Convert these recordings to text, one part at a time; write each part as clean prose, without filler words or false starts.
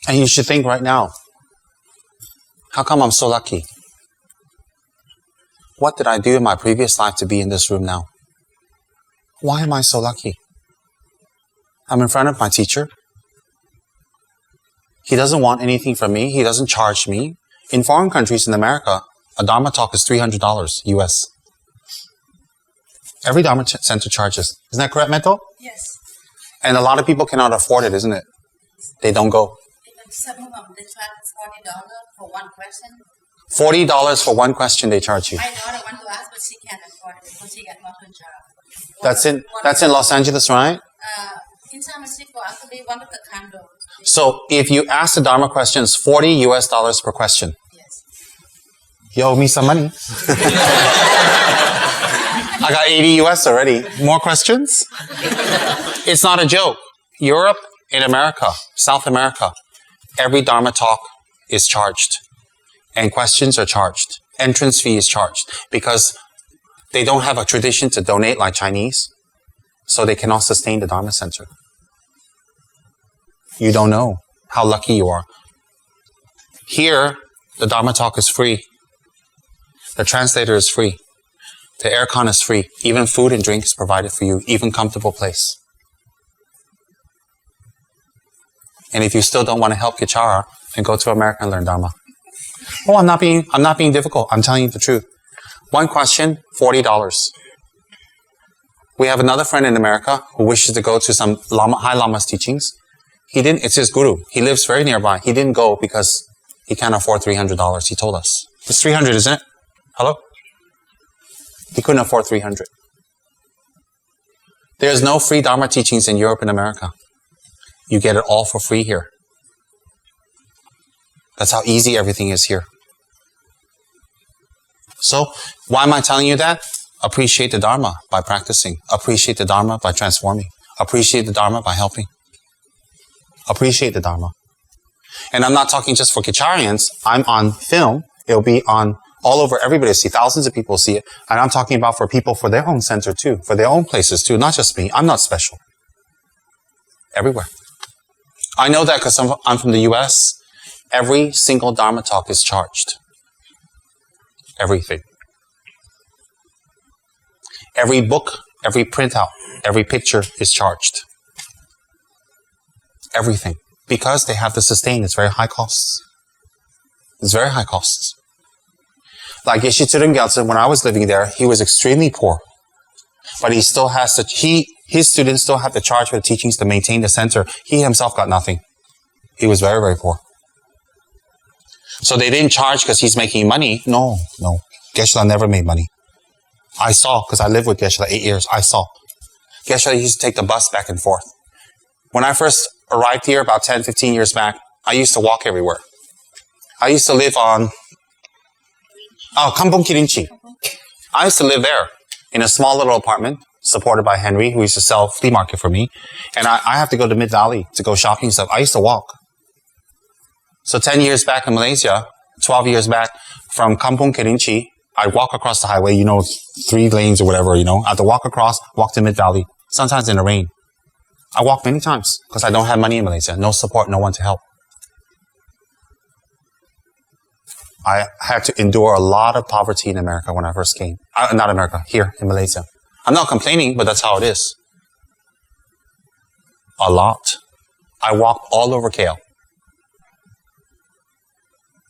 And you should think right now, how come I'm so lucky? What did I do in my previous life to be in this room now? Why am I so lucky? I'm in front of my teacher. He doesn't want anything from me. He doesn't charge me. In foreign countries in America, a Dharma talk is $300 US. Every Dharma center charges. Isn't that correct, Meto? Yes. And a lot of people cannot afford it, isn't it? They don't go. Some of them, they charge $40 for one question. $40 for one question they charge you. I know, I want to ask, but she can't afford it because she got not a job. That's in Los Angeles, right? In San Francisco, actually, one of the condos. So if you ask the Dharma questions, $40 US per question. Yes. You owe me some money. I got 80 US already. More questions? It's not a joke. Europe and America, South America, every Dharma talk is charged. And questions are charged. Entrance fee is charged. Because they don't have a tradition to donate like Chinese. So they cannot sustain the Dharma center. You don't know how lucky you are. Here, the Dharma talk is free. The translator is free. The aircon is free. Even food and drink is provided for you. Even comfortable place. And if you still don't want to help Kichara, then go to America and learn Dharma. Oh, I'm not being difficult. I'm telling you the truth. One question, $40. We have another friend in America who wishes to go to some High Lama's teachings. He didn't, it's his guru. He lives very nearby. He didn't go because he can't afford $300. He told us. It's $300, isn't it? Hello? He couldn't afford $300. There's no free Dharma teachings in Europe and America. You get it all for free here. That's how easy everything is here. So, why am I telling you that? Appreciate the Dharma by practicing. Appreciate the Dharma by transforming. Appreciate the Dharma by helping. Appreciate the Dharma. And I'm not talking just for Kicharians. I'm on film. It'll be on all over. Everybody see. Thousands of people see it. And I'm talking about for people for their own center too. For their own places too. Not just me. I'm not special. Everywhere. I know that because I'm from the US. Every single Dharma talk is charged. Everything. Every book, every printout, every picture is charged. Everything. Because they have to sustain, it's very high costs. It's very high costs. Like Geshe Tsurung Gyaltsen, when I was living there, he was extremely poor. But he still has to, his students still have to charge for the teachings to maintain the center. He himself got nothing. He was very, very poor. So they didn't charge because he's making money. No. Geshe never made money. I saw, because I lived with Geshe 8 years, I saw. Geshe used to take the bus back and forth. When I first arrived here about 10, 15 years back, I used to walk everywhere. I used to live on, Kampong Kirinchi. I used to live there in a small little apartment supported by Henry, who used to sell flea market for me. And I have to go to Mid-Valley to go shopping and stuff. I used to walk. So 10 years back in Malaysia, 12 years back from Kampong Kirinchi, I walk across the highway, 3 lanes or whatever, I have to walk across, walk to Mid-Valley, sometimes in the rain. I walk many times because I don't have money in Malaysia. No support, no one to help. I had to endure a lot of poverty in America when I first came. Not America, here in Malaysia. I'm not complaining, but that's how it is. A lot. I walked all over KL.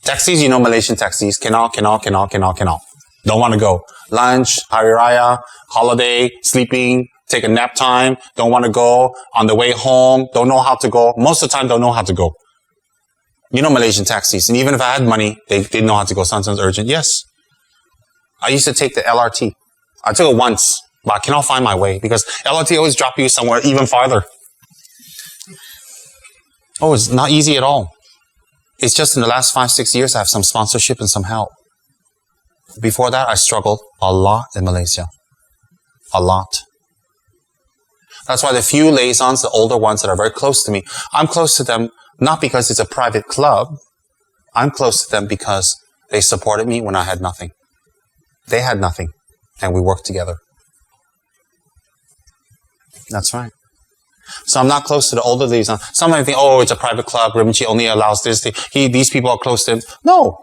Taxis, Malaysian taxis, cannot. Don't want to go. Lunch, Hari Raya, holiday, sleeping, take a nap time, don't want to go. On the way home, don't know how to go. Most of the time, don't know how to go. Malaysian taxis. And even if I had money, they didn't know how to go. Sometimes urgent. Yes. I used to take the LRT. I took it once, but I cannot find my way because LRT always drop you somewhere even farther. Oh, it's not easy at all. It's just in the last 5-6 years I have some sponsorship and some help. Before that, I struggled a lot in Malaysia. A lot. That's why the few liaisons, the older ones that are very close to me, I'm close to them not because it's a private club. I'm close to them because they supported me when I had nothing. They had nothing, and we worked together. That's right. So I'm not close to the older leaders. Some might think, oh, it's a private club. Rinpoche only allows this. These people are close to him. No.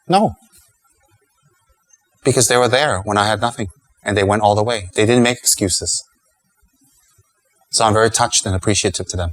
No. Because they were there when I had nothing. And they went all the way. They didn't make excuses. So I'm very touched and appreciative to them.